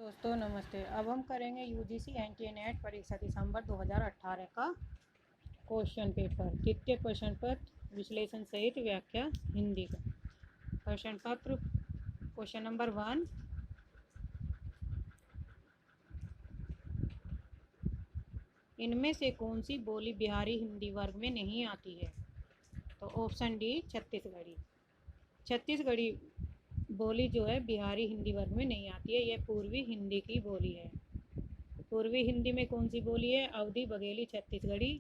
दोस्तों नमस्ते। अब हम करेंगे यूजीसी एनटीए नेट परीक्षा दिसंबर 2018 का क्वेश्चन पेपर, तृतीय प्रश्न पत्र विश्लेषण सहित व्याख्या हिंदी का प्रश्न पत्र। क्वेश्चन नंबर 1, इनमें से कौन सी बोली बिहारी हिंदी वर्ग में नहीं आती है? तो ऑप्शन डी छत्तीसगढ़ी। छत्तीसगढ़ी बोली जो है बिहारी हिंदी वर्ग में नहीं आती है, यह पूर्वी हिंदी की बोली है। पूर्वी हिंदी में कौन सी बोली है? अवधी, बघेली, छत्तीसगढ़ी,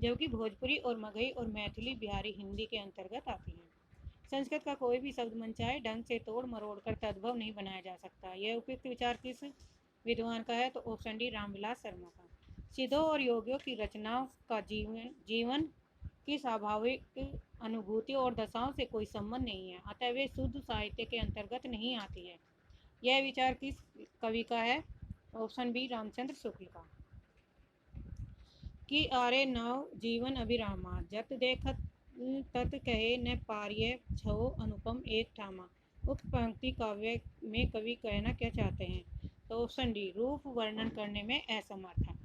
जबकि भोजपुरी और मगही और मैथिली बिहारी हिंदी के अंतर्गत आती हैं। संस्कृत का कोई भी शब्द मनचाहे ढंग से तोड़ मरोड़ कर तद्भव नहीं बनाया जा सकता। यह उपयुक्त विचार किस विद्वान का है? तो ऑप्शन डी रामविलास शर्मा का। सिद्धों और योगियों की रचनाओं का जीवन की स्वाभाविक अनुभूतियों और दशाओं से कोई संबंध नहीं है, अतः वे शुद्ध साहित्य के अंतर्गत नहीं आती है। यह विचार किस कवि का है? ऑप्शन बी रामचंद्र शुक्ल का। कि आरे नव जीवन अभिरामा, जत देखत तत कहे न पार्य छो अनुपम एक ठामा। उक्त पंक्ति काव्य में कवि कहना क्या चाहते हैं? तो ऑप्शन डी रूप वर्णन करने में असमर्थ है।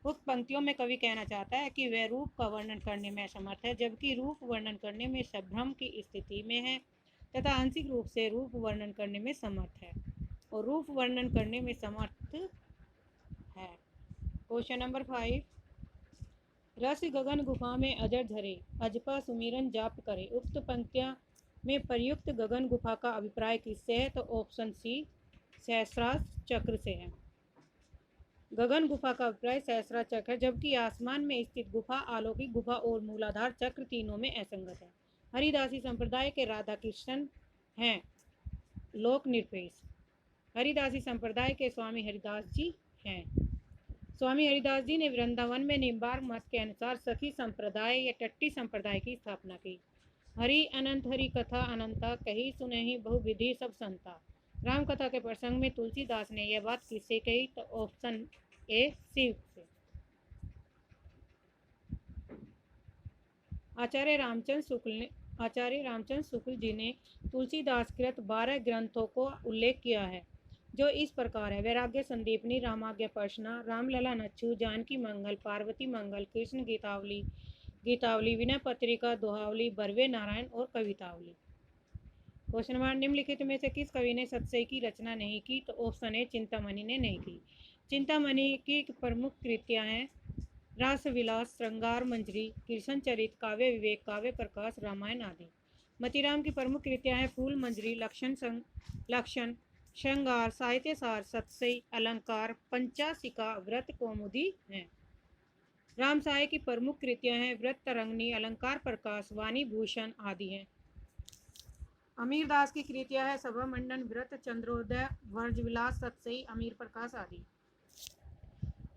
उक्त पंक्तियों में कवि कहना चाहता है कि वह रूप का वर्णन करने में असमर्थ है, जबकि रूप वर्णन करने में संभ्रम की स्थिति में है तथा आंशिक रूप से रूप वर्णन करने में समर्थ है और रूप वर्णन करने में समर्थ है। क्वेश्चन नंबर 5, रस गगन गुफा में अजर झरे, अजपा सुमिरन जाप करे। उक्त पंक्तियां में प्रयुक्त गगन गुफा का अभिप्राय किससे है? तो ऑप्शन सी सहस्रार चक्र से है। गगन गुफा का अभिप्राय सहस्रार चक्र है, जबकि आसमान में स्थित गुफा, अलौकिक गुफा और मूलाधार चक्र तीनों में असंगत है। हरिदासी संप्रदाय के राधा कृष्ण हैं लोक निरपेक्ष। हरिदासी संप्रदाय के स्वामी हरिदास जी हैं। स्वामी हरिदास जी ने वृंदावन में निम्बार मत के अनुसार सखी संप्रदाय या टट्टी संप्रदाय की स्थापना की। हरि अनंत हरि कथा अनंता, कही सुनहि बहु विधि सब संता। राम कथा के प्रसंग में तुलसीदास ने यह बात किससे कही? तो ऑप्शन ए शिव से। आचार्य रामचंद्र शुक्ल जी ने तुलसीदास कृत 12 ग्रंथों को उल्लेख किया है, जो इस प्रकार है: वैराग्य संदीपनी, रामाज्ञ पर्शना, रामलला नच्छू, जानकी मंगल, पार्वती मंगल, कृष्ण गीतावली, विनय पत्रिका, दोहावली, बरवे नारायण और कवितावली। क्वेश्चन नंबर, निम्नलिखित में से किस कवि ने सतसई की रचना नहीं की? तो ऑप्शन ए चिंतामणि ने नहीं की। चिंतामणि की प्रमुख कृतियां हैं रास विलास, श्रृंगार मंजरी, कृष्ण चरित, काव्य विवेक, काव्य प्रकाश, रामायण आदि। मतीराम की प्रमुख कृतियां हैं फूल मंजरी, लक्षण, श्रृंगार, साहित्य सार, सतसई, अलंकार, पंचासिका, व्रत कौमुदी हैं। रामसाय की प्रमुख कृतियां हैं व्रत तरंगिणी, अलंकार प्रकाश, वाणी भूषण आदि हैं। अमीरदास की कृतियां हैं सभा मंडन, व्रत, चंद्रोदय, व्रजविलास, सतसई, अमीर प्रकाश आदि।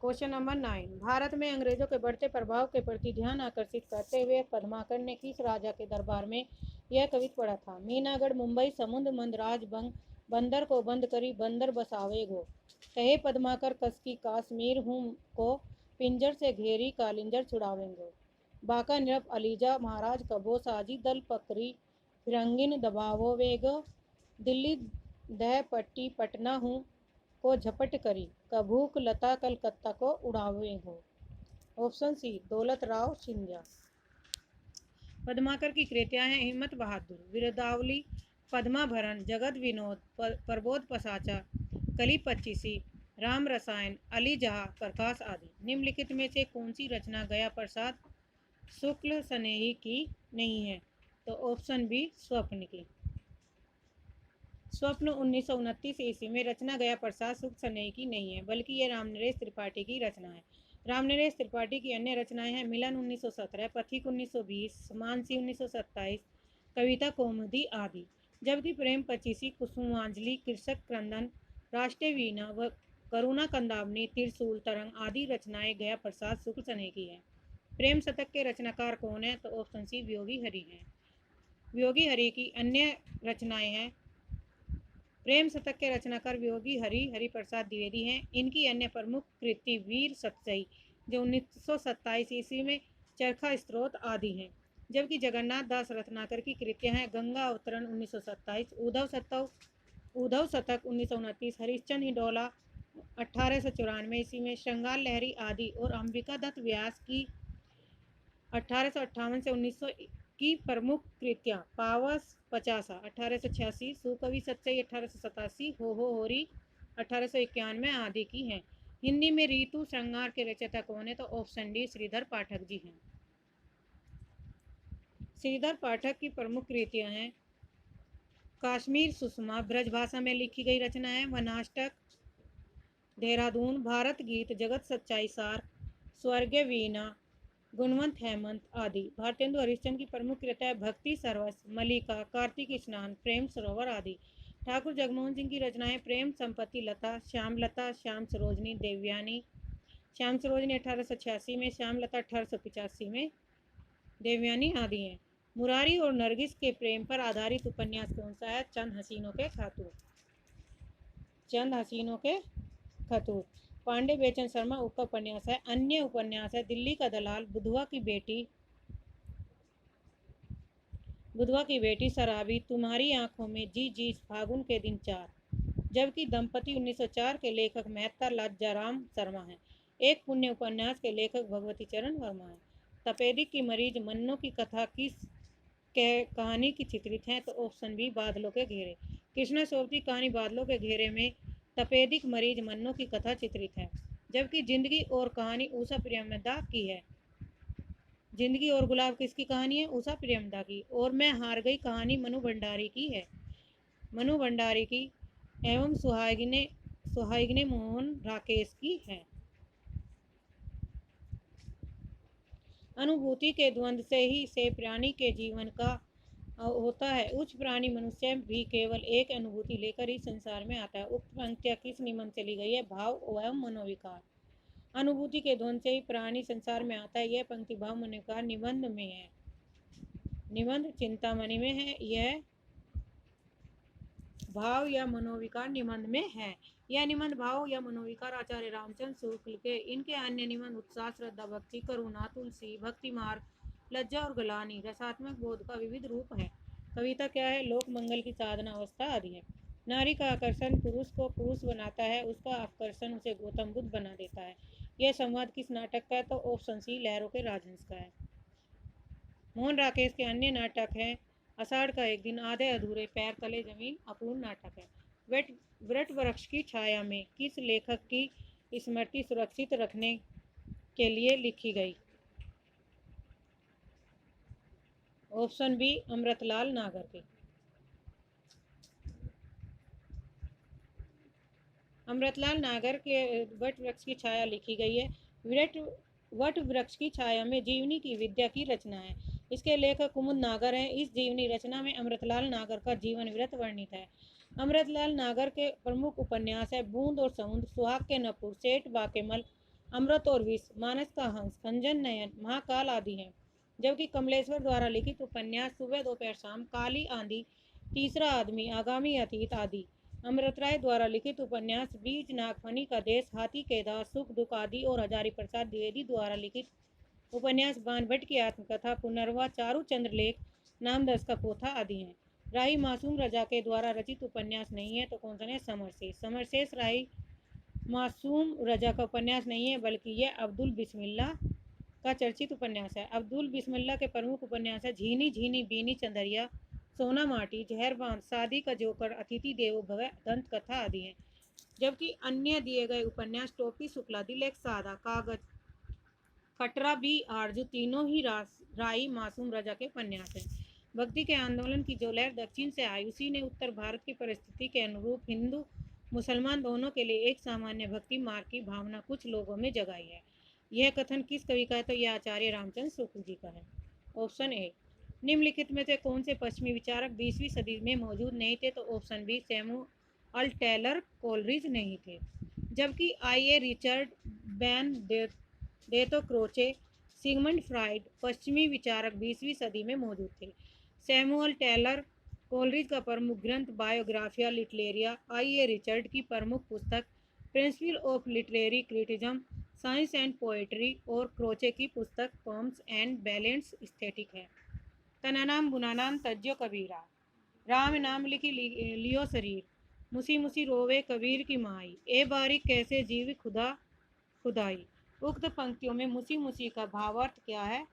क्वेश्चन नंबर 9, भारत में अंग्रेजों के बढ़ते प्रभाव के प्रति ध्यान आकर्षित करते हुए पद्माकर ने किस राजा के दरबार में यह कविता पढ़ा था? मीनागढ़ मुंबई समुद्र मंदराज बंदर को बंद करी बंदर बसावे गो, कहे पद्माकर कसकी काश्मीर हूँ को, पिंजर से घेरी कालिंजर छुड़ावेंगो। बाका निरप अलीजा महाराज कबो, साजी दल पकड़ी फिरंगिन दबावो वेगो, दिल्ली दह पट्टी पटना हूँ को झपट करी, कभूक लता कलकत्ता को उड़ावे हो। ऑप्शन सी दौलत राव सिंधिया। पद्माकर की कृतियां हैं हिम्मत बहादुर, विरदावली, पद्माभरण, जगत विनोद, प्रबोध पसाचा, कली पच्चीसी, राम रसायन, अली जहा, प्रकाश आदि। निम्नलिखित में से कौन सी रचना गया प्रसाद शुक्ल स्नेही की नहीं है? तो ऑप्शन बी स्वप्न की। स्वप्न 1929 ईस्वी में रचना गया प्रसाद शुक्ल स्नेही की नहीं है, बल्कि यह रामनरेश त्रिपाठी की रचना है। रामनरेश त्रिपाठी की अन्य रचनाएं हैं मिलन 1917, पथिक 1920, मानसी 1927, कविता कौमुदी आदि। जबकि प्रेम पचीसी, कुसुमांजलि, कृषक क्रंदन, राष्ट्रीय वीणा व करुणा कंदावनी, त्रिशूल तरंग आदि रचनाएं गया प्रसाद शुक्ल स्नेही की है। प्रेम शतक के रचनाकार कौन है? तो ऑप्शन सी वियोगी हरि हैं। वियोगी हरि की अन्य रचनाएं हैं प्रेम शतक के रचनाकार वियोगी हरि प्रसाद द्विवेदी हैं। इनकी अन्य प्रमुख कृति वीर सतसई जो 1927 ईस्वी में, चरखा स्त्रोत आदि हैं। जबकि जगन्नाथ दास रत्नाकर की कृतियां हैं गंगा अवतरण 1927, उद्धव सत्तव उद्धव शतक 1929, हरिश्चंद्र हिंडोला 1894 में, श्रृंगार लहरी आदि और अंबिका दत्त व्यास की 1858 से 1900 की प्रमुख कृतियाँ पावस पचासा 1886, सुकवि सच्चई 1887, हो होरी 1891 आदि की हैं। हिंदी में ऋतु श्रृंगार के रचयिता कौन है? तो ऑप्शन डी श्रीधर पाठक जी हैं। श्रीधर पाठक की प्रमुख कृतियाँ हैं कश्मीर सुषमा ब्रजभाषा में लिखी गई रचना है, वनाष्टक, देहरादून, भारत गीत, जगत सच्चाई सार, स्वर्गीय वीणा, गुणवंत हेमंत आदि। भारतेंदु हरिश्चंद्र की प्रमुख कृतियाँ भक्ति सरवस, मलिका, कार्तिक स्नान, प्रेम सरोवर आदि। ठाकुर जगमोहन सिंह की रचनाएं प्रेम संपत्ति लता, श्याम सरोजनी, देवयानी, श्याम सरोजनी 1886 में, श्याम लता 1885 में, देवयानी आदि हैं। मुरारी और नरगिस के प्रेम पर आधारित उपन्यास कौन सा है? चंद हसीनों के खतूत। चंद हसीनों के खतूत। पांडे बेचन शर्मा उसका उपन्यास है। अन्य उपन्यास है दिल्ली का दलाल, बुधवा की बेटी, शराबी, तुम्हारी आंखों में, जी फागुन के दिन 4, जबकि दंपति 1904 के लेखक मेहता लज्जाराम शर्मा हैं। एक पुण्य उपन्यास के लेखक भगवती चरण वर्मा हैं। तपेदिक की मरीज मन्नो की कथा किस कहानी की चित्रित है? तो ऑप्शन बी बादलों के घेरे। कृष्णा सोबती कहानी बादलों के घेरे में तपेदिक मरीज मन्नो की कथा चित्रित है, जबकि जिंदगी और कहानी उषा प्रियमदा की है। जिंदगी और गुलाब किसकी कहानी है? उषा प्रियमदा की। और मैं हार गई कहानी मनु भंडारी की है, मनु भंडारी की, एवं सुहागिने मोहन राकेश की है। अनुभूति के द्वंद्व से प्राणी के जीवन का होता है। उच्च प्राणी मनुष्य भी केवल एक अनुभूति लेकर इस संसार में आता है। उक्त पंक्तियाँ किस निबंध से ली गई है? भाव एवं मनोविकार। अनुभूति के द्वंद्व से ही प्राणी संसार में आता है। यह पंक्ति भाव मनोविकार निबंध में है, निबंध चिंतामणि में है। यह भाव या मनोविकार निबंध में है। यह निबंध भाव या मनोविकार आचार्य रामचंद्र शुक्ल के। इनके अन्य निबंध उत्साह, श्रद्धा, भक्ति, करुणा, तुलसी, भक्ति मार्ग, लज्जा और गलानी, रसात्मक बोध का विविध रूप है। कविता क्या है? लोक मंगल की साधना अवस्था आदि है। नारी का आकर्षण पुरुष को पुरुष बनाता है, उसका आकर्षण उसे गौतम बुद्ध बना देता है। यह संवाद किस नाटक का है? तो ऑप्शन सी लहरों के राजहंस का है। मोहन राकेश के अन्य नाटक हैं आषाढ़ का एक दिन, आधे अधूरे, पैर तले जमीन, अपूर्ण नाटक है। वट वृक्ष की छाया में किस लेखक की स्मृति सुरक्षित रखने के लिए लिखी गई? ऑप्शन बी अमृतलाल नागर के। अमृतलाल नागर के वट वृक्ष की छाया लिखी गई है। वट वृक्ष की छाया में जीवनी की विद्या की रचना है। इसके लेखक कुमुद नागर हैं। इस जीवनी रचना में अमृतलाल नागर का जीवन वृत्त वर्णित है। अमृतलाल नागर के प्रमुख उपन्यास है बूंद और समुद्र, सुहाग के नपुर, सेठ बाकेमल, अमृत और विष, मानस का हंस, खंजन नयन, महाकाल आदि हैं। जबकि कमलेश्वर द्वारा लिखित उपन्यास सुबह दोपहर शाम, काली आंधी, तीसरा आदमी, आगामी अतीत आदि। अमृत राय द्वारा लिखित उपन्यास बीज, नागफनी का देश, हाथी के दास, सुख दुख आदि और हजारी प्रसाद द्विवेदी द्वारा लिखित उपन्यास बानभट्ट की आत्मकथा, पुनर्वा, चारू चंद्रलेख, नामदस का पोथा आदि हैं। राही मासूम रजा के द्वारा रचित उपन्यास नहीं है, तो कौन सा है? समरशेष। समरशेष राही मासूम रजा का उपन्यास नहीं है, बल्कि यह अब्दुल बिस्मिल्लाह का चर्चित उपन्यास है। अब्दुल बिस्मिल्लाह के प्रमुख उपन्यास है झीनी झीनी बीनी चंदरिया, सोना माटी, जहरबांध, शादी का जोकर, अतिथि देवो भव, दंत कथा आदि हैं। जबकि अन्य दिए गए उपन्यास टोपी शुक्ला, दिल एक सादा, कागज, खटरा बी आरजू तीनों ही राई मासूम रजा के उपन्यास हैं। भक्ति के आंदोलन की जो लहर दक्षिण से आई, उसी ने उत्तर भारत की परिस्थिति के अनुरूप हिंदू मुसलमान दोनों के लिए एक सामान्य भक्ति मार्ग की भावना कुछ लोगों में जगाई है। यह कथन किस कवि का है? तो यह आचार्य रामचंद्र शुक्ल जी का है। Option A. निम्नलिखित में से कौन से पश्चिमी विचारक 20वीं सदी में मौजूद नहीं थे? तो option B Samuel Taylor Coleridge नहीं थे। जबकि I A. Richard, Benedetto Croce, Sigmund Freud पश्चिमी विचारक 20वीं सदी में मौजूद थे। सैमुअल टेलर कोलरिज का प्रमुख ग्रंथ बायोग्राफिया लिटरेरिया, आई.ए. रिचर्ड की प्रमुख पुस्तक principle of literary criticism, science and poetry और क्रोचे की पुस्तक पॉम्स एंड बैलेंस एस्थेटिक है। तना नाम बुना नाम तज्जो कबीरा, राम नाम लिखी लियो शरीर, मुसी मुसी रोवे कबीर की माई, ए बारी कैसे जीव खुदा खुदाई। उक्त पंक्तियों में मुसी मुसी का भावार्थ क्या है?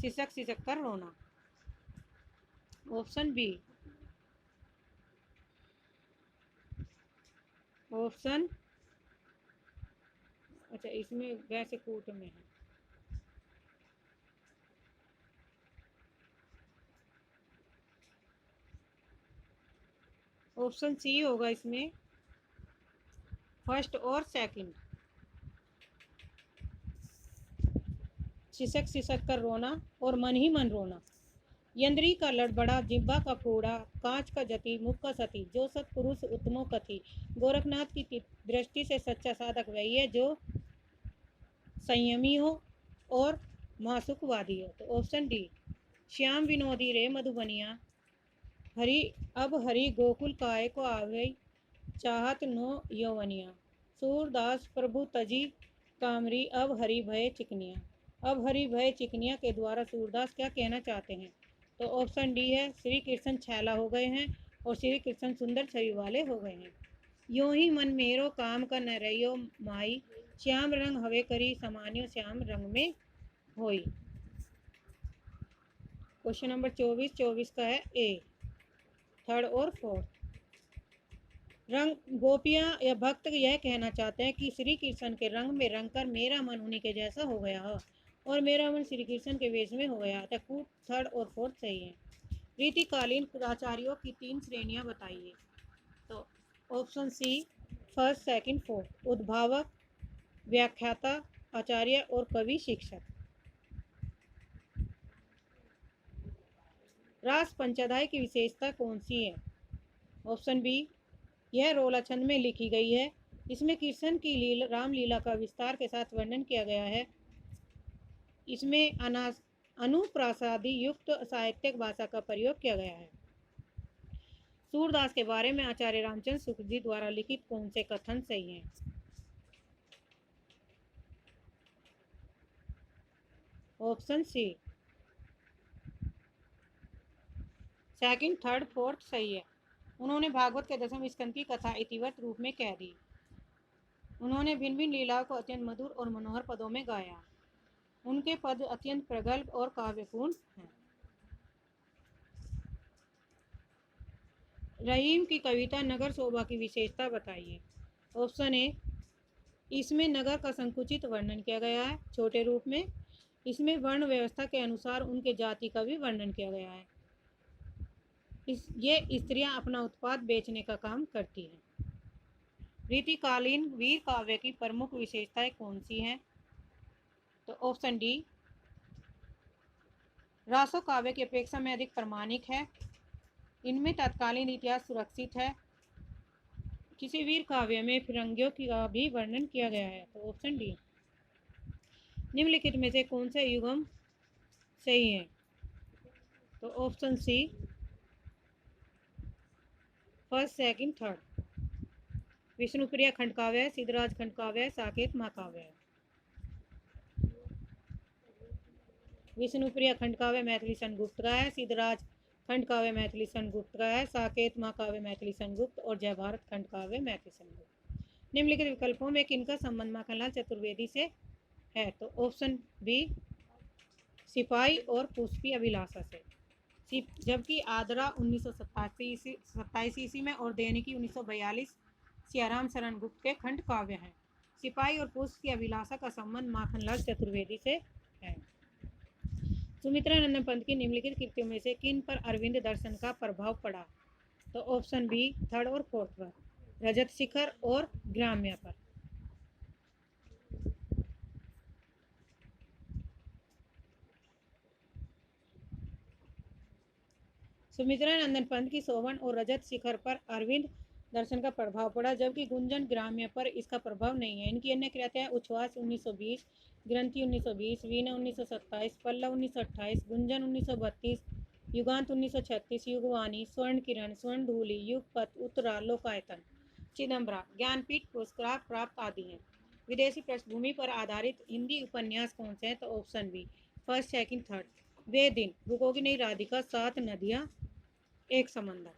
सिसक सिसक कर रोना। Option B. ऑप्शन, अच्छा इसमें वैसे कूट में है। ऑप्शन सी होगा इसमें, फर्स्ट और सेकंड। सिसक सिसक कर रोना और मन ही मन रोना। यंद्री का लड़बड़ा, जिब्बा का फोड़ा, कांच का जति, मुख का सती, जो सत्पुरुष उत्तमों कथी। गोरखनाथ की दृष्टि से सच्चा साधक वही है जो संयमी हो और मासुकवादी हो। तो ऑप्शन डी। श्याम विनोदी रे मधुबनिया, हरि अब हरि गोकुल काय को आवे, चाहत नो यौवनिया। सूरदास प्रभु तजी कामरी, अब हरि भय चिकनिया। अब हरि भय चिकनिया के द्वारा सूरदास क्या कहना चाहते हैं? तो ऑप्शन डी है, श्री कृष्ण छैला हो गए हैं और श्री कृष्ण सुंदर छवि वाले हो गए हैं। यूं ही मन मेरो काम का न रहियो माई, श्याम रंग हवे करी समानियो श्याम रंग में होई। क्वेश्चन नंबर 24 का है ए, थर्ड और फोर्थ। रंग गोपियां या भक्त यह कहना चाहते हैं कि श्री कृष्ण के रंग में रंग कर मेरा मन उन्हीं के जैसा हो गया हो और मेरा मन श्री कृष्ण के वेश में हो गया। तो थर्ड और फोर्थ सही है। रीतिकालीन आचार्यों की 3 श्रेणियां बताइए। तो option C, first second fourth. उद्भावक, व्याख्याता, आचार्य और कवि शिक्षक। रास पंचाध्याय की विशेषता कौन सी है? ऑप्शन बी, यह रोला छंद में लिखी गई है। इसमें कृष्ण की रामलीला का विस्तार के साथ वर्णन किया गया है। इसमें अनुप्रासादी युक्त साहित्यिक भाषा का प्रयोग किया गया है। सूरदास के बारे में आचार्य रामचंद्र शुक्ल जी द्वारा लिखित कौन से कथन सही हैं? Option C, second, third, fourth सही है। उन्होंने भागवत के 10वें स्कंद की कथा इतिवत रूप में कह दी। उन्होंने भिन्न भिन्न लीलाओं को अत्यंत मधुर और मनोहर पदों में गाया। उनके पद अत्यंत प्रगल्भ और काव्यपूर्ण हैं। रहीम की कविता नगर शोभा की विशेषता बताइए। ऑप्शन ए, इसमें नगर का संकुचित वर्णन किया गया है छोटे रूप में। इसमें वर्ण व्यवस्था के अनुसार उनके जाति का भी वर्णन किया गया है। ये स्त्रियां अपना उत्पाद बेचने का काम करती हैं। रीतिकालीन वीर काव्य की प्रमुख विशेषताएं कौन सी हैं? तो ऑप्शन डी, रासो काव्य की अपेक्षा में अधिक प्रामाणिक है। इनमें तत्कालीन इतिहास सुरक्षित है। किसी वीर काव्य में फिरंगियों का भी वर्णन किया गया है। तो ऑप्शन डी। निम्नलिखित में से कौन सा युगम सही है? तो option C, first, second, third. Vishnupriya खंड काव्य, सिद्धराज खंड काव्य, साकेत महाकाव्य। विष्णुप्रिया खंड काव्य मैथिली सन गुप्त का है, सिद्धराज खंड काव्य मैथिली सन गुप्त का है, साकेत महाकाव्य मैथिली सन गुप्त और जय भारत खंड काव्य मैथिली सन गुप्त। निम्नलिखित विकल्पों में किनका संबंध माखनलाल चतुर्वेदी से है? तो ऑप्शन बी, सिपाही और पुष्पी अभिलाषा से। जबकि आदरा 1927 ईस्वी में और दैनिकी 1942 सियाराम शरण गुप्त के खंड काव्य हैं। सिपाही और पुष्प की अभिलाषा का संबंध माखनलाल चतुर्वेदी से है। सुमित्रा नंदन पंत की निम्नलिखित कृतियों में से किन पर अरविंद दर्शन का प्रभाव पड़ा? तो ऑप्शन बी, थर्ड और फोर्थ पर, रजत शिखर और ग्राम्य पर। सुमित्रा नंदन पंत की सोवन और रजत शिखर पर अरविंद दर्शन का प्रभाव पड़ा, जबकि गुंजन ग्राम्य पर इसका प्रभाव नहीं है। इनकी अन्य कृतियां उच्छ्वास 1920, ग्रंथि 1920, वीणा 1927, पल्लव 1928, गुंजन 1932, युगांत 1936, युगवाणी, स्वर्ण किरण, स्वर्ण धूलि, युगपथ, उत्तरा, लोकायतन, चिदम्बरा, ज्ञानपीठ पुरस्कार प्राप्त आदि हैं। विदेशी पृष्ठभूमि पर आधारित हिंदी उपन्यास कौन से हैं? तो option B, first, second, third. वे दिन, रुकोगी नहीं राधिका, 7 नदियां, एक समंदर।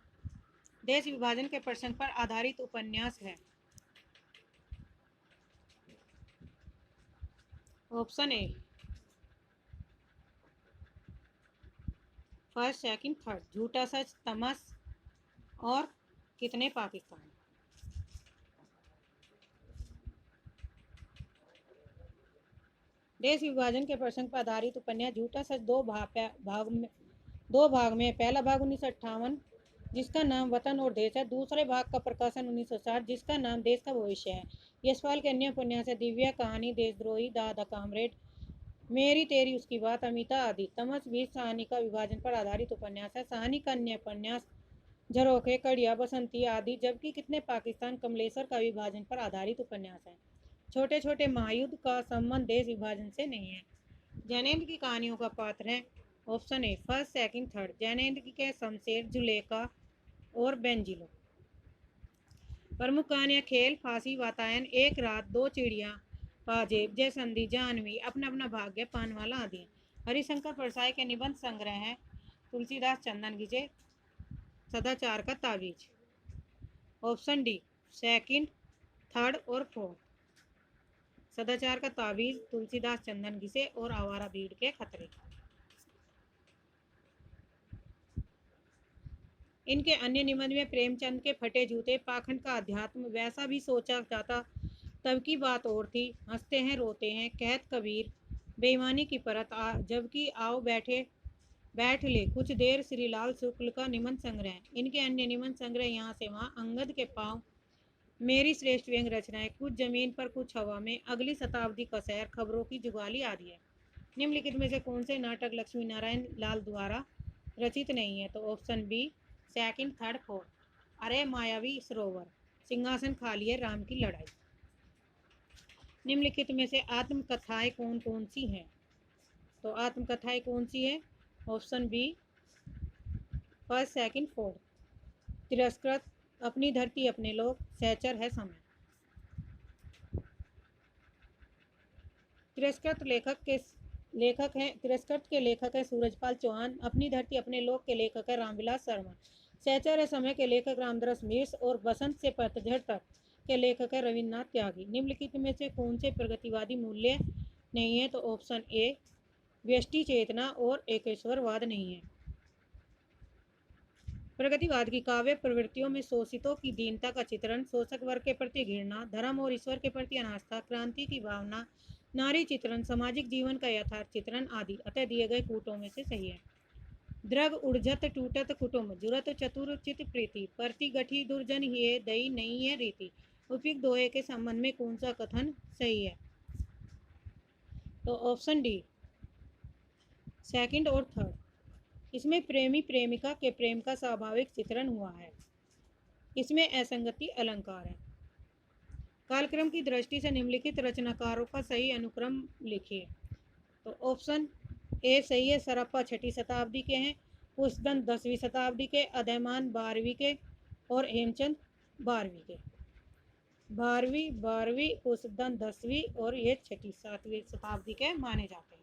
देश विभाजन के प्रसंग पर आधारित उपन्यास है? Option A first second third, झूठा सच, तमस और कितने पाकिस्तान। देश विभाजन के प्रसंग पर आधारित उपन्यास झूठा सच दो भाग में पहला भाग 1958 जिसका नाम वतन और देश है, दूसरे भाग का प्रकाशन 1960 जिसका नाम देश का भविष्य है। यशपाल के अन्य उपन्यास है दिव्या कहानी, देशद्रोही, दादा कामरेड, मेरी तेरी उसकी बात, अमिता आदि। तमस भी सहानी का विभाजन पर आधारित उपन्यास है। सहानी का अन्य उपन्यास झरोखे, कड़िया, बसंती आदि, जबकि कितने पाकिस्तान कमलेश्वर का विभाजन पर आधारित उपन्यास है। छोटे छोटे महायुद्ध का संबंध देश विभाजन से नहीं है। जैनेन्द्र की कहानियों का पात्र है? Option A first second third, Jainendra के शमशेर, जुलेखा और बेंजिलो। प्रमुख कहानियां खेल, फांसी, वातायन, एक रात, दो चिड़िया, पाजेब, जयसंधी, जानवी, अपना अपना भाग्य, पानवाला आदि। हरिशंकर परसाई के निबंध संग्रह है तुलसीदास चंदन घिसे, सदाचार का ताबीज। ऑप्शन डी सेकंड थर्ड और फोर्थ, सदाचार का ताबीज, तुलसीदास चंदन घिसे और आवारा भीड़ के खतरे। इनके अन्य निबंध में प्रेमचंद के फटे जूते, पाखंड का अध्यात्म, वैसा भी सोचा जाता तब की बात और थी, हंसते हैं रोते हैं, कहत कबीर, बेईमानी की परत, जबकि आओ बैठ ले कुछ देर, श्रीलाल शुक्ल का निबंध संग्रह। इनके अन्य निबंध संग्रह यहाँ से वहाँ, अंगद के पाँव, मेरी श्रेष्ठ व्यंग रचनाएं, कुछ जमीन पर कुछ हवा में, अगली शताब्दी का सैर, खबरों की जुगाली आदि है। निम्नलिखित में से कौन से नाटक लक्ष्मी नारायण लाल द्वारा रचित नहीं है? तो option B second third fourth. अरे मायावी सरोवर, सिंहासन खाली है, राम की लड़ाई। निम्नलिखित में से आत्मकथाएं कौन कौन सी हैं? तो आत्मकथाएं कौन सी है? Option B first second fourth. तिरस्कृत, अपनी धरती अपने लोग, सहचर है समय। तिरस्कृत के लेखक है सूरजपाल चौहान, अपनी धरती अपने लोग के लेखक है रामविलास शर्मा, सहचर है समय के लेखक रामदास मिश्र और बसंत से पतझड़ तक के लेखक है रविन्द्रनाथ त्यागी। निम्नलिखित में से कौन से प्रगतिवादी मूल्य नहीं है? तो ऑप्शन ए व्यष्टि चेतना और एकेश्वरवाद नहीं है। प्रगतिवाद की काव्य प्रवृत्तियों में शोषितों की दीनता का चित्रण, शोषक वर्ग के प्रति घृणा, धर्म और ईश्वर के प्रति अनास्था, क्रांति की भावना, नारी चित्रण, सामाजिक जीवन का यथार्थ चित्रण आदि अतः दिए गए कूटों में से सही है। द्रग उड़झत टूटत कुटुम्ब, जुरत चतुर चित प्रीति, परति गठी दुर्जन ही दई नहीं है रीति। उपयुक्त दोहे के संबंध में कौन सा कथन सही है? तो ऑप्शन डी सेकंड और थर्ड। इसमें प्रेमी प्रेमिका के प्रेम का स्वाभाविक चित्रण हुआ है, इसमें असंगति अलंकार है। कालक्रम की दृष्टि से निम्नलिखित रचनाकारों का सही अनुक्रम लिखिए। तो ऑप्शन ए सही है, सरप्पा 6वीं शताब्दी के हैं, पुष्पदंत 10वीं शताब्दी के, अदयमान 12वीं के और हेमचंद 12वीं के। 12वीं पुष्पदंत 10वीं और ये 6वीं 7वीं शताब्दी के माने जाते हैं।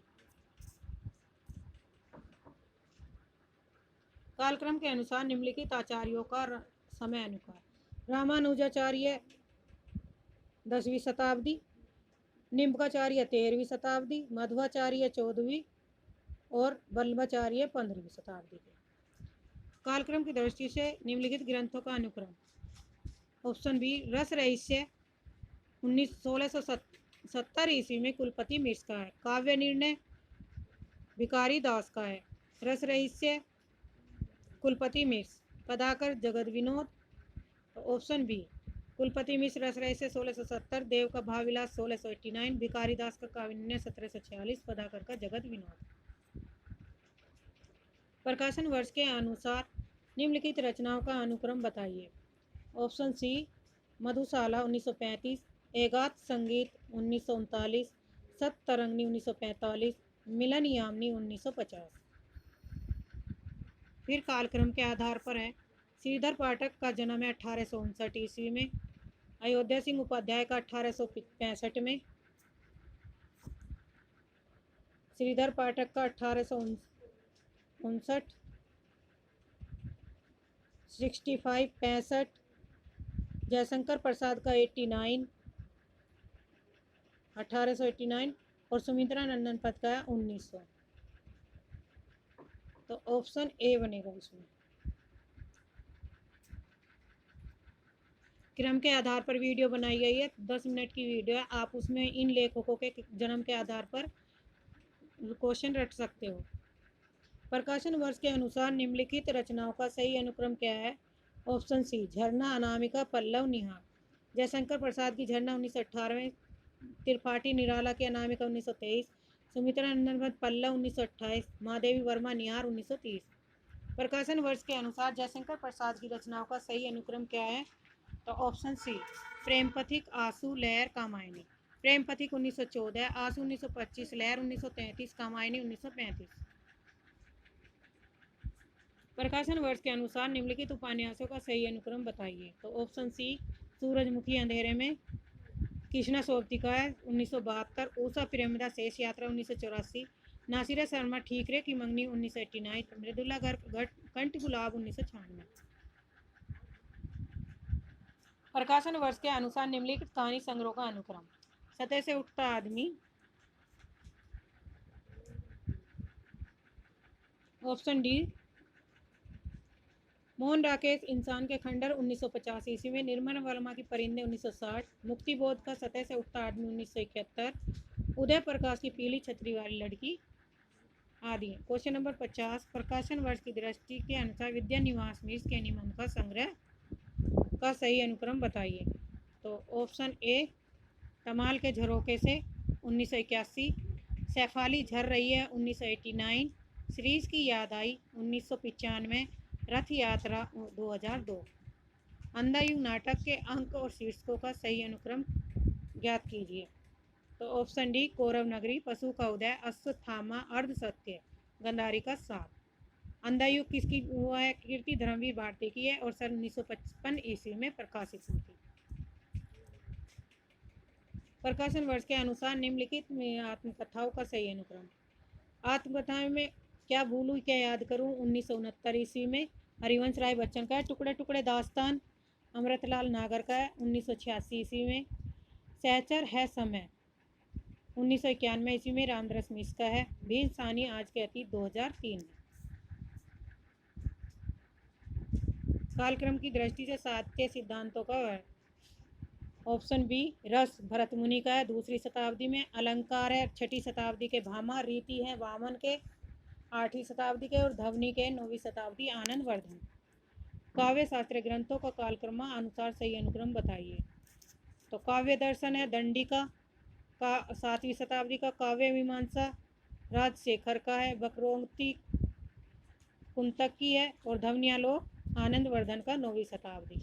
कालक्रम के अनुसार निम्नलिखित आचार्यों का समय अनुसार: रामानुजाचार्य 10वीं शताब्दी, निम्बाचार्य 13वीं शताब्दी, मध्वाचार्य 14वीं और वल्लभाचार्य 15वीं शताब्दी के। कालक्रम की दृष्टि से निम्नलिखित ग्रंथों का अनुक्रम: ऑप्शन बी रस रहस्य 1670 ईस्वी में कुलपति मिश्र का है, काव्य निर्णय भिखारी दास का है, रस रहस्य कुलपति मिश्र, पदाकर जगत विनोद। ऑप्शन बी कुलपति मिश्र रस रहस्य 1670, देव का भावविलास 1689, भिखारी दास का काव्य निर्णय 1746, पदाकर का जगत विनोद। प्रकाशन वर्ष के अनुसार निम्नलिखित रचनाओं का अनुक्रम बताइए। ऑप्शन सी मधुशाला 1935, एगाथ संगीत 1939, सतरंगिणी 1945, मिलन यामिनी 1950। फिर कालक्रम के आधार पर है: श्रीधर पाठक का जन्म है 1859 ईस्वी में, अयोध्या सिंह उपाध्याय का 1865 में, श्रीधर पाठक का 1859, 65 65, जयशंकर प्रसाद का 89 1889 और सुमित्रा नंदन पथ का है 1900। तो ऑप्शन ए बनेगा इसमें। क्रम के आधार पर वीडियो बनाई गई है, 10 मिनट की वीडियो है। आप उसमें इन लेखकों के जन्म के आधार पर क्वेश्चन रट सकते हो। प्रकाशन वर्ष के अनुसार निम्नलिखित रचनाओं का सही अनुक्रम क्या है? ऑप्शन सी झरना, अनामिका, पल्लव, निहार। जयशंकर प्रसाद की झरना 1918, त्रिपाठी निराला की अनामिका 1923, सुमित्रा नंदन पथ पल्लव 1928, महादेवी वर्मा निहार 1930। प्रकाशन वर्ष के अनुसार जयशंकर प्रसाद की रचनाओं का सही अनुक्रम क्या है? तो ऑप्शन सी प्रेम पथिक, आंसू, लहर, कामायनी। प्रेम पथिक 1914, आंसू 1925, लहर 1933, कामायनी 1935। प्रकाशन वर्ष के अनुसार निम्नलिखित उपन्यासों का सही अनुक्रम बताइए। तो ऑप्शन सी सूरजमुखी अंधेरे में, कृष्णा सोबतिका है 1972, ऊषा प्रेमदा शेष यात्रा 1984, नासिरा शर्मा ठीकरे की मंगनी 1989, मृदुला गर्ग कंठ गुलाब 1996। प्रकाशन वर्ष के अनुसार निम्नलिखित कहानी संग्रह का अनुक्रम। सतह से उठता आदमी, ऑप्शन डी मोहन राकेश इंसान के खंडर 1950 ईस्वी में, निर्मल वर्मा की परिंदे 1960, मुक्ति बोध का सतह से उठता आदमी 1971, उदय प्रकाश की पीली छतरी वाली लड़की आदि। क्वेश्चन नंबर 50, प्रकाशन वर्ष की दृष्टि के अनुसार विद्या निवास मिश्र के निबंध का संग्रह का सही अनुक्रम बताइए। तो ऑप्शन ए कमाल के झरोके से 1981, सैफाली झर रही है 1989, सीरीज की याद आई 1995, रथ यात्रा 2002। अंधायुग नाटक के अंक और शीर्षकों का सही अनुक्रम ज्ञात कीजिए। तो ऑप्शन डी कौरव नगरी, पशु का उदय, अश्वत्थामा, अर्ध सत्य, गंधारी का साथ। अंधायुग किसकी हुआ है? कीर्ति धर्मवीर भारती की है और सन 1955 ईस्वी में प्रकाशित हुई थी। प्रकाशन वर्ष के अनुसार निम्नलिखित में आत्मकथाओं का सही अनुक्रम। आत्मकथाओं में क्या भूलूं क्या याद करूं 1969 ईस्वी में, हरिवंश राय बच्चन का है। टुकड़े टुकड़े दास्तान अमृतलाल नागर का है 1986 ईस्वी में। सहचर है समय 1991 ईस्वी में रामदास मिश्र का है। भीम सानी आज के अतीत 2003 में। कालक्रम की दृष्टि से सात सिद्धांतों का है। ऑप्शन बी रस भरत मुनि का है 2वीं शताब्दी में, अलंकार है 6वीं शताब्दी के भामा, रीति है वामन के 8वीं शताब्दी के और ध्वनि के 9वीं शताब्दी आनंद वर्धन। काव्य शास्त्र ग्रंथों का कालक्रम अनुसार सही अनुक्रम बताइए। तो काव्य दर्शन है दंडिका का 7वीं शताब्दी का, काव्य मीमांसा राजशेखर का है, वक्रोक्ति कुंतक की है और ध्वनियालोक आनंद वर्धन का 9वीं शताब्दी।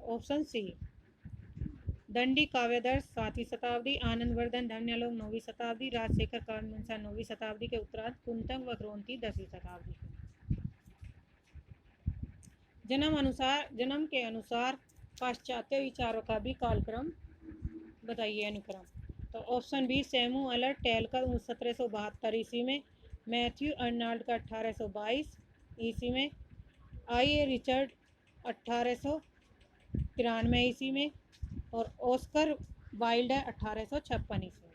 ऑप्शन सी दंडी काव्यदर्श 7वीं शताब्दी, आनंद वर्धन ध्वनियालोक 9वीं शताब्दी, राजशेखर काव्य मीमांसा 9वीं शताब्दी के उत्तरार्ध, कुंतक व ग्रोंथी 10वीं शताब्दी के। जन्म के अनुसार पाश्चात्य विचारों का भी कालक्रम बताइए अनुक्रम। तो ऑप्शन बी सैमू अलर्ट टेलकर 1772 ईस्वी में, मैथ्यू अर्नाल्ड का 1822 ईस्वी में, आई ए रिचर्ड 1893 ईस्वी में और ऑस्कर वाइल्ड 1856 ईस्वी में।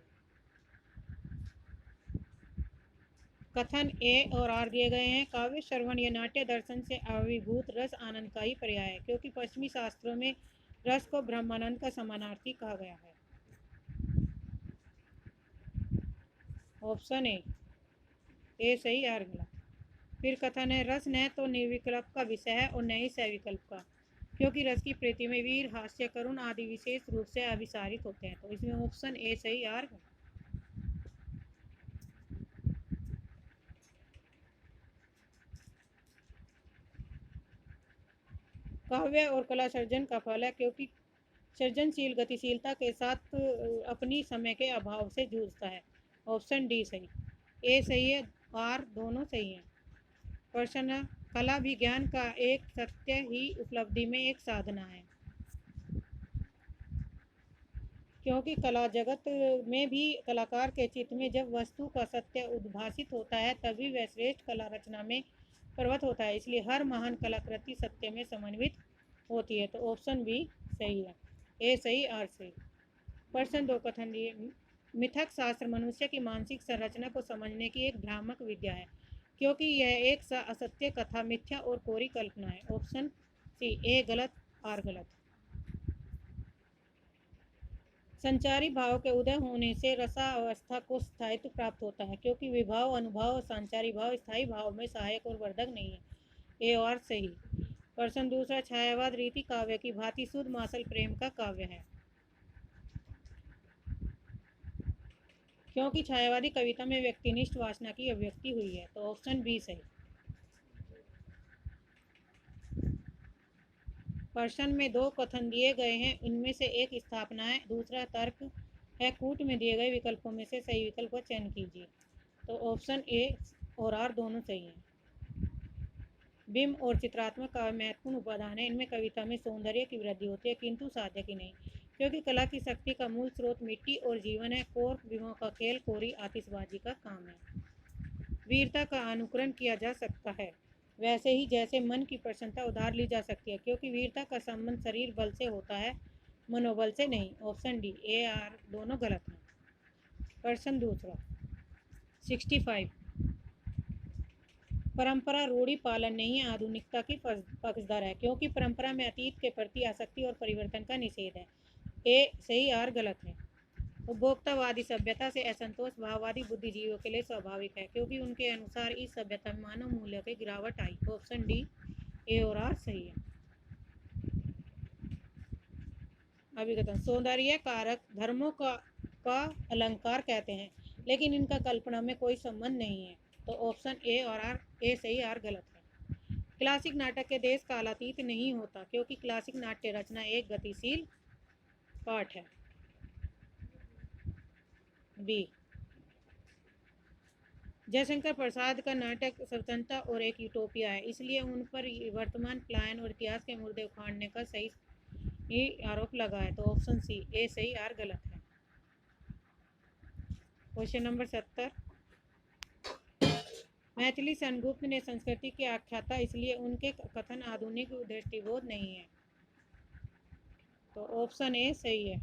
कथन ए और आर दिए गए हैं। काव्य श्रवण या नाट्य दर्शन से आविर्भूत रस आनंद का ही पर्याय है, क्योंकि पश्चिमी शास्त्रों में रस को ब्रह्मानंद का समानार्थी कहा गया है। ऑप्शन ए सही आर मिला। फिर कथन है रस न तो निर्विकल्प का विषय है और न ही सविकल्प का, क्योंकि रस की प्रीति में वीर, हास्य, करुण आदि विशेष रूप से अभिसारित होते हैं। तो इसमें ऑप्शन ए सही आर। काव्य और कला सर्जन का फल है, क्योंकि सृजनशील गतिशीलता के साथ अपनी समय के अभाव से जूझता है। ऑप्शन डी सही। ए सही है, आर दोनों सही हैं। प्रश्न कला विज्ञान का एक सत्य ही उपलब्धि में एक साधना है, क्योंकि कला जगत में भी कलाकार के चित्त में जब वस्तु का सत्य उद्भासित होता है तभी वह श्रेष्ठ कला रचना में पर्वत होता है, इसलिए हर महान कलाकृति सत्य में समन्वित होती है। तो ऑप्शन बी सही है, ए सही आर सही। प्रश्न 2 कथन दिए, मिथक शास्त्र मनुष्य की मानसिक संरचना को समझने की एक भ्रामक विद्या है, क्योंकि यह एक असत्य कथा, मिथ्या और कोरी कल्पना है। ऑप्शन सी ए गलत, आर गलत। संचारी भाव के उदय होने से रसावस्था को स्थायित्व प्राप्त होता है, क्योंकि विभाव, अनुभाव और संचारी भाव स्थायी भाव में सहायक और वर्धक नहीं है। ए और सही। प्रश्न दूसरा, छायावाद रीति काव्य की भांति शुद्ध मासल प्रेम का काव्य है, क्योंकि छायावादी कविता में व्यक्तिनिष्ठ वासना की अभिव्यक्ति हुई है। तो ऑप्शन बी सही। प्रश्न में 2 कथन दिए गए हैं, इनमें से एक स्थापना है, दूसरा तर्क है। कूट में दिए गए विकल्पों में से सही विकल्प का चयन कीजिए। तो ऑप्शन ए और आर दोनों सही हैं। बिंब और चित्रात्मक काव्य महत्वपूर्ण उपादान है, इनमें कविता में सौंदर्य की वृद्धि होती है, किंतु साध्य की नहीं, क्योंकि कला की शक्ति का मूल स्रोत मिट्टी और जीवन है। कोर बिंबों का खेल कोरी आतिशबाजी का काम है। वीरता का अनुकरण किया जा सकता है, वैसे ही जैसे मन की प्रसन्नता उधार ली जा सकती है, क्योंकि वीरता का संबंध शरीर बल से होता है, मनोबल से नहीं। ऑप्शन डी ए आर दोनों गलत हैं। प्रश्न दूसरा 65, परंपरा रूढ़ी पालन नहीं आधुनिकता की पक्षधर है, क्योंकि परंपरा में अतीत के प्रति आसक्ति और परिवर्तन का निषेध है। ए सही, आर गलत है। उपभोक्तावादी सभ्यता से असंतोष भाववादी बुद्धिजीवियों के लिए स्वाभाविक है, क्योंकि उनके अनुसार इस सभ्यता में मानव मूल्यों की गिरावट आई। ऑप्शन डी ए और आर सही है। अभिकथन, सौंदर्य कारक धर्मों का अलंकार कहते हैं, लेकिन इनका कल्पना में कोई संबंध नहीं है। तो ऑप्शन ए और आर, ए सही, आर गलत है। क्लासिक नाटक के देश कालातीत नहीं होता, क्योंकि क्लासिक नाट्य रचना एक गतिशील पाठ है। बी, जयशंकर प्रसाद का नाटक स्वतंत्रता और एक यूटोपिया है, इसलिए उन पर वर्तमान पलायन और इतिहास के मुर्दे उखाड़ने का सही आरोप लगा है। तो ऑप्शन सी ए सही, आर गलत है। क्वेश्चन नंबर 70, मैथिली सेनगुप्त ने संस्कृति की आख्याता, इसलिए उनके कथन आधुनिक दृष्टिबोध नहीं है। तो ऑप्शन ए सही है,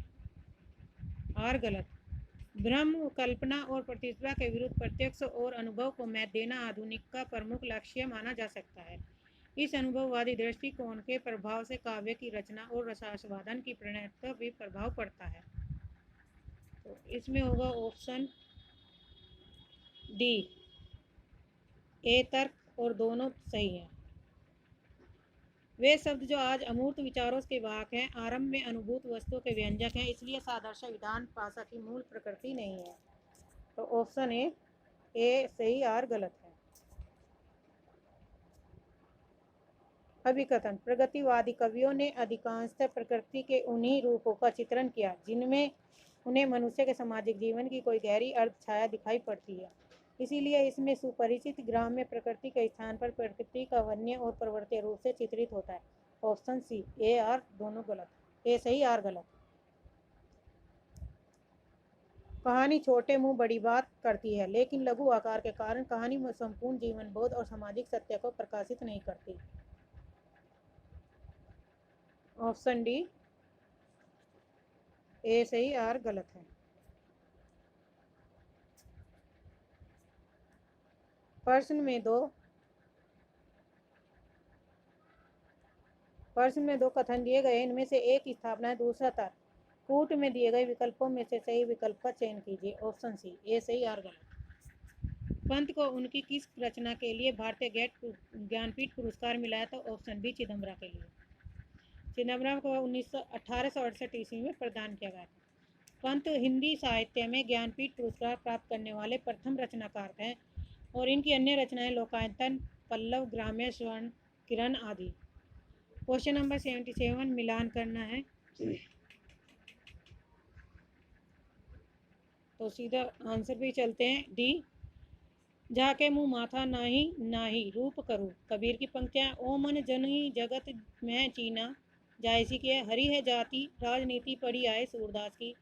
आर गलत। ब्रह्म कल्पना और प्रतिभा के विरुद्ध प्रत्यक्ष और अनुभव को महत्व देना आधुनिक का प्रमुख लक्ष्य माना जा सकता है। इस अनुभववादी दृष्टिकोण के प्रभाव से काव्य की रचना और रसास्वादन की प्रणयता पर भी प्रभाव पड़ता है। तो इसमें होगा ऑप्शन डी ए तर्क और दोनों सही हैं। वे शब्द जो आज अमूर्त विचारों के वाहक हैं, आरंभ में अनुभूत वस्तुओं के व्यंजक हैं, इसलिए सादृश्य विधान भाषा की मूल प्रकृति नहीं है। तो ऑप्शन ए सही, आर गलत है। अभिकथन, प्रगतिवादी कवियों ने अधिकांशतः प्रकृति के उन्हीं रूपों का चित्रण किया जिनमें उन्हें मनुष्य के सामाजिक जीवन की कोई गहरी अर्ध छाया दिखाई पड़ती है, इसीलिए इसमें सुपरिचित ग्राम्य प्रकृति के स्थान पर प्रकृति का वन्य और प्रवर्त्य रूप से चित्रित होता है। ऑप्शन सी ए आर दोनों गलत, ए सही, आर गलत। कहानी छोटे मुंह बड़ी बात करती है, लेकिन लघु आकार के कारण कहानी में संपूर्ण जीवन बोध और सामाजिक सत्य को प्रकाशित नहीं करती। ऑप्शन डी ए सही, आर गलत है। प्रश्न में दो कथन दिए गए, इनमें से एक स्थापना है, दूसरा तर्क। कूट में दिए गए विकल्पों में से सही विकल्प का चयन कीजिए। ऑप्शन सी ए सही, आर गलत। पंत को उनकी किस रचना के लिए भारतीय ज्ञानपीठ पुरस्कार मिला था? ऑप्शन बी चिदम्बरा के लिए। चिदम्बरम को 1868 ईस्वी में प्रदान किया गया था। पंत हिंदी साहित्य में ज्ञानपीठ पुरस्कार प्राप्त करने वाले प्रथम रचनाकार हैं, और इनकी अन्य रचनाएं लोकायतन, पल्लव, ग्राम्य, स्वर्ण किरण आदि। क्वेश्चन नंबर 77 मिलान करना है, तो सीधा आंसर पे चलते हैं। डी, जाके मुँह माथा नाही नाही रूप करूँ, कबीर की पंक्तियाँ। ओ मन जनी जगत में चीना, जायसी की है, हरी है जाति राजनीति पढ़ी आए सूरदास की।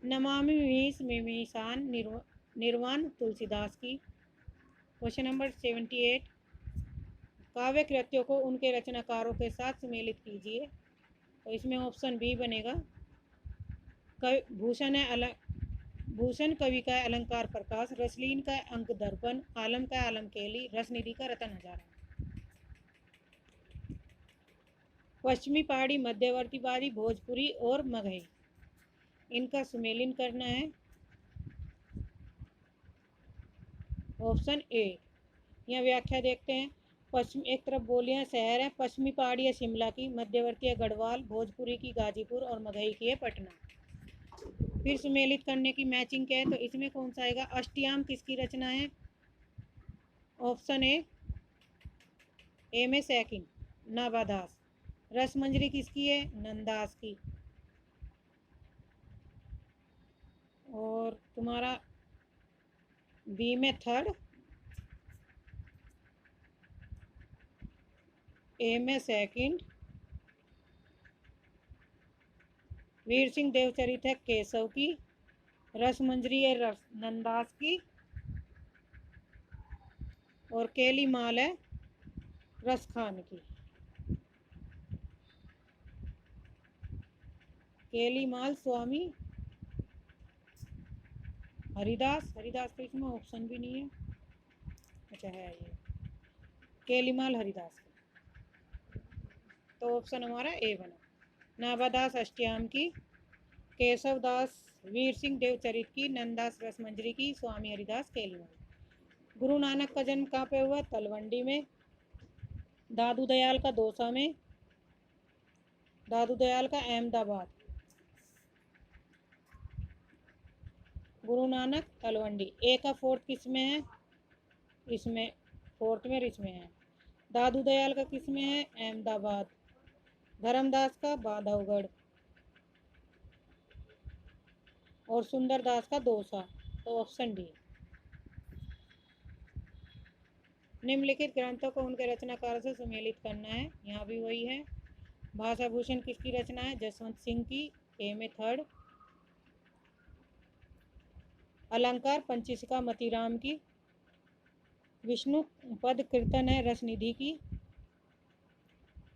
नमामि मीस मिशान निर्वाण तुलसीदास की। क्वेश्चन नंबर 78, काव्य कृत्यों को उनके रचनाकारों के साथ सम्मिलित कीजिए। तो इसमें ऑप्शन बी बनेगा। भूषण कवि का अलंकार प्रकाश, रसलीन का अंक दर्पण, आलम का आलम केली, रसनिधि का रतन हजारा। पश्चिमी पहाड़ी, मध्यवर्तीवादी, भोजपुरी और मगही, इनका सुमेलिन करना है। Option A. यहाँ व्याख्या देखते हैं। पश्चिम एक तरफ बोलियां शहर है, पश्चिमी पहाड़ी है शिमला की, मध्यवर्ती है गढ़वाल, भोजपुरी की गाजीपुर और मगही की है पटना। फिर सुमेलित करने की मैचिंग क्या है, तो इसमें कौन सा आएगा? अष्टयाम किसकी रचना है? ऑप्शन ए में सेकंड, नाभादास। रसमंजरी किसकी है? नंदास की। और तुम्हारा बी में थर्ड, ए में सेकंड, वीर सिंह देवचरित है केशव की, रसमंजरी है नंदास की, और केली माल है रसखान की। केली माल स्वामी हरिदास, हरिदास तो इसमें ऑप्शन भी नहीं है। अच्छा है ये केलीमाल हरिदास का, तो ऑप्शन हमारा ए बना। नाभादास अष्टयाम की, केशव दास वीर सिंह देवचरित की, नंदास रसमंजरी की, स्वामी हरिदास केलीमाल। गुरु नानक का जन्म कहाँ पे हुआ? तलवंडी में। दादू दयाल का दौसा में, दादू दयाल का अहमदाबाद। गुरु नानक तलवंडी। ए का फोर्थ किस में है? इसमें फोर्थ में रिच में है। दादू दयाल का किस में है? अहमदाबाद। धर्मदास का बांधवगढ़ और सुंदरदास का दौसा, तो ऑप्शन डी। निम्नलिखित ग्रंथों को उनके रचनाकार से सुमेलित करना है, यहाँ भी वही है। भाषा भूषण किसकी रचना है? जसवंत सिंह की, ए में थर्ड। अलंकार पंचशिखा मतीराम की। विष्णु पद कीर्तन है रसनिधि की,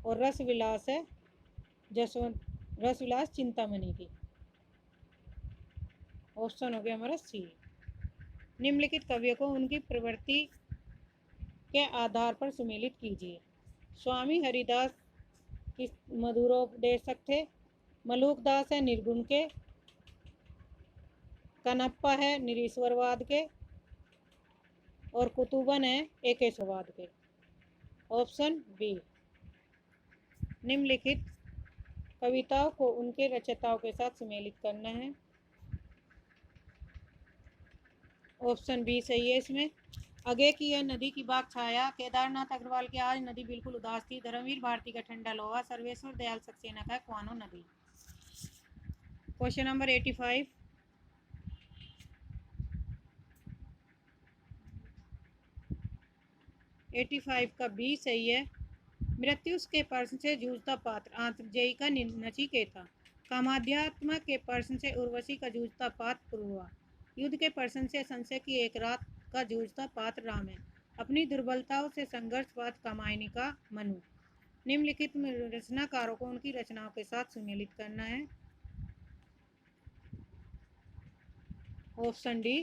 और रस विलास है रस विलास चिंतामणि की। ऑप्शन हो गया हमारा सी। निम्नलिखित कवियों को उनकी प्रवृत्ति के आधार पर सुमेलित कीजिए। स्वामी हरिदास किस मधुरोपदेशक थे? मलूकदास है निर्गुण के, कनप्पा है निरीश्वरवाद के, और कुतुबन है एकेश्वरवाद के। Option B. निम्नलिखित कविताओं को उनके रचयिताओं के साथ सुमेलित करना है। ऑप्शन बी सही है इसमें। आगे की यह नदी की बाग छाया, केदारनाथ अग्रवाल की आज नदी बिल्कुल उदास थी, धर्मवीर भारती का ठंडा लोहा, सर्वेश्वर दयाल सक्सेना का कुआनो नदी। Question number 85। का बी सही है। मृत्यु के प्रश्न से जूझता पात्र आंतर्जेयी का नचिकेता, कामाध्यात्म के प्रश्न से उर्वशी का जूझता पात्र पुरुवा, युद्ध के प्रश्न से संशय की एक रात का जूझता पात्र राम है, अपनी दुर्बलताओं से संघर्ष पात्र कामायनी का मनु। निम्नलिखित रचनाकारों को उनकी रचनाओं के साथ सुमेलित करना है। Option D.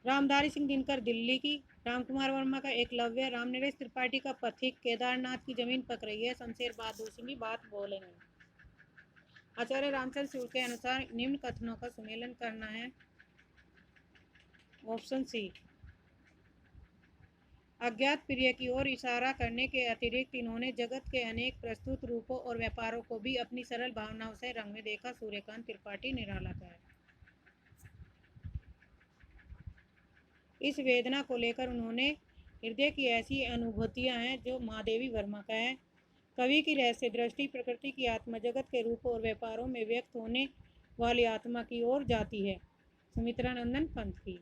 रामधारी सिंह दिनकर दिल्ली की, रामकुमार वर्मा का एकलव्य, रामनरेश त्रिपाठी का पथिक, केदारनाथ की जमीन पक रही है, शमशेर बहादुर सिंह की बात बोलेंगे। आचार्य रामचंद्र सूर्य के अनुसार निम्न कथनों का सुमेलन करना है। Option C. अज्ञात प्रिय की ओर इशारा करने के अतिरिक्त इन्होंने जगत के अनेक प्रस्तुत रूपों और व्यापारों को भी अपनी सरल भावनाओं से रंग में देखा। सूर्यकांत त्रिपाठी निराला का है। इस वेदना को लेकर उन्होंने हृदय की ऐसी अनुभूतियां हैं जो महादेवी वर्मा का है। कवि की रहस्य दृष्टि प्रकृति की आत्मा जगत के रूपों और व्यापारों में व्यक्त होने वाली आत्मा की ओर जाती है। सुमित्रानंदन पंत की।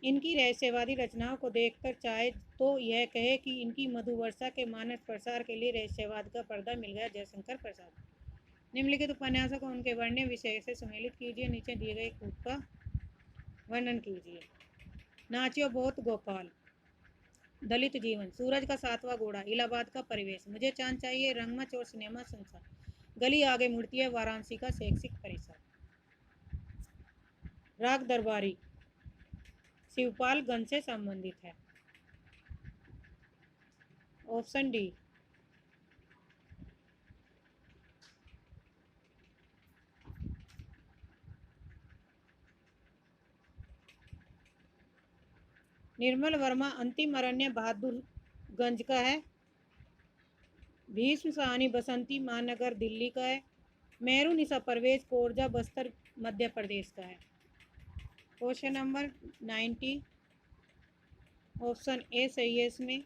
इनकी रहस्यवादी रचनाओं को देखकर चाहे तो यह कहे कि इनकी मधुवर्षा के मानस प्रसार के लिए रहस्यवाद का पर्दा मिल गया। जयशंकर प्रसाद। निम्नलिखित उपन्यासों को उनके वर्ण्य विषय से सम्मिलित कीजिए। नीचे दिए गए कूट का वर्णन कीजिए। नाचियो बहुत गोपाल, दलित जीवन, सूरज का सातवां घोड़ा, इलाहाबाद का परिवेश, मुझे चांद चाहिए, रंगमंच और सिनेमा संसार, गली आगे मुड़ती है, वाराणसी का शैक्षिक परिसर, राग दरबारी शिवपालगंज से संबंधित है। Option D. निर्मल वर्मा अंतिम अरण्य बहादुरगंज का है। भीष्म साहनी बसंती महानगर दिल्ली का है। मेहरुनिसा परवेज कोरजा बस्तर मध्य प्रदेश का है। क्वेश्चन नंबर 90 ऑप्शन ए सही है इसमें।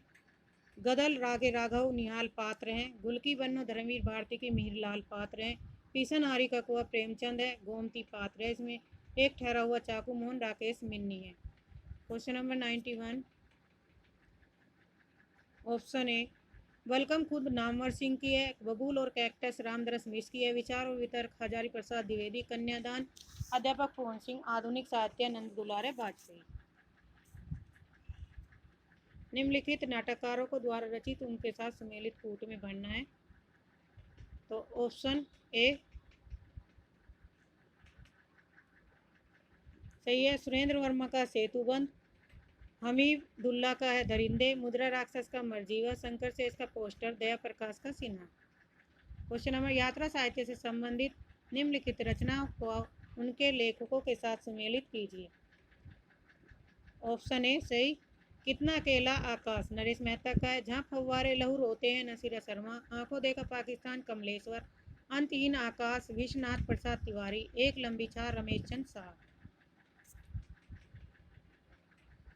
गदल रागे राघव निहाल पात्र हैं। गुलकी बन्नो धर्मवीर भारती की मीरलाल पात्र हैं। पीसन हारी का कुआ प्रेमचंद है। गोमती पात्र है इसमें। एक ठहरा हुआ चाकू मोहन राकेश मिन्नी है। Question number 91 option A welcome खुद नामवर सिंह की है। बबूल और कैक्टस रामदरस मिश्र की है। विचार और वितर्क हजारी प्रसाद द्विवेदी। कन्यादान अध्यापक पूर्ण सिंह। आधुनिक साहित्य नंद दुलारे वाजपेयी। निम्नलिखित नाटककारों को द्वारा रचित उनके साथ सम्मिलित कूट में भरना है। तो ऑप्शन ए सही है। सुरेंद्र वर्मा का सेतुबंध। हमीदुल्ला का है दरिंदे। मुद्रा राक्षस का मरजीवा। शंकर शेष का पोस्टर। दया प्रकाश का सिन्हा। क्वेश्चन नंबर यात्रा साहित्य से संबंधित निम्नलिखित रचनाओं को उनके लेखकों के साथ सम्मिलित कीजिए। ऑप्शन ए सही। कितना अकेला आकाश नरेश मेहता का है। जहाँ फव्वारे लहू रोते हैं नसीरा शर्मा। आंखों देखा पाकिस्तान कमलेश्वर। अंतहीन आकाश विश्वनाथ प्रसाद तिवारी। एक लंबी चार रमेश चंद शाह।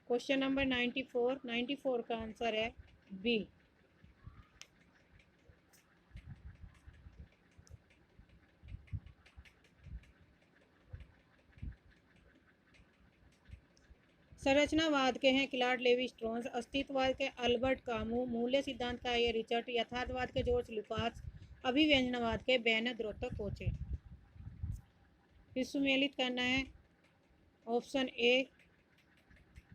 क्वेश्चन नंबर 94 का आंसर है बी। संरचनावाद के हैं क्लॉड लेवी स्ट्रॉन्स। अस्तित्ववाद के अल्बर्ट कामू। मूल्य सिद्धांत का ये रिचर्ड। यथार्थवाद के जॉर्ज लुकास। अभिव्यंजनवाद के बेनेट कोचे। फिर सुमेलित करना है। ऑप्शन ए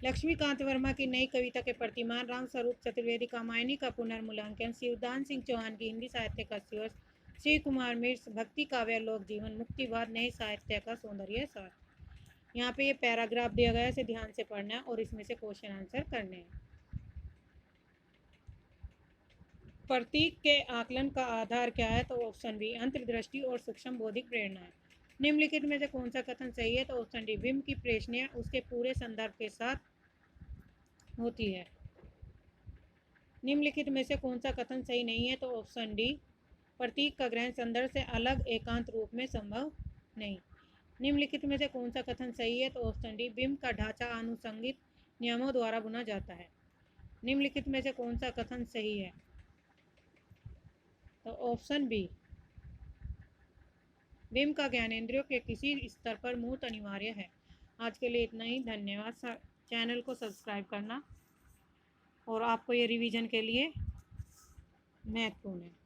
लक्ष्मीकांत वर्मा की नई कविता के प्रतिमान। राम स्वरूप चतुर्वेदी कामायनी का पुनर्मूल्यांकन। शिवदान सिंह चौहान की हिंदी साहित्य का शिवस। श्री कुमार मिश्र भक्ति काव्य लोक जीवन। मुक्तिवाद नए साहित्य का सौंदर्य सार। यहाँ पे ये पैराग्राफ दिया गया है, इसे ध्यान से पढ़ना है और इसमें से क्वेश्चन आंसर करने हैं। प्रतीक के आकलन का आधार क्या है? तो ऑप्शन बी अंतर्दृष्टि और सूक्ष्म बौद्धिक प्रेरणा है। निम्नलिखित में से कौन सा कथन सही है? तो ऑप्शन डी बिंब की प्रेषणीय उसके पूरे संदर्भ के साथ होती है। निम्नलिखित में से कौन सा कथन सही नहीं है? तो ऑप्शन डी प्रतीक का ग्रहण संदर्भ से अलग एकांत रूप में संभव नहीं। निम्नलिखित में से कौन सा कथन सही है? तो ऑप्शन डी बिंब का ढांचा आनुषंगिक नियमों द्वारा बुना जाता है। निम्नलिखित में से कौन सा कथन सही है? तो ऑप्शन बी बिंब का ज्ञानेंद्रियों के किसी स्तर पर मूर्त अनिवार्य है। आज के लिए इतना ही। धन्यवाद। चैनल को सब्सक्राइब करना और आपको ये रिवीजन के लिए महत्वपूर्ण है।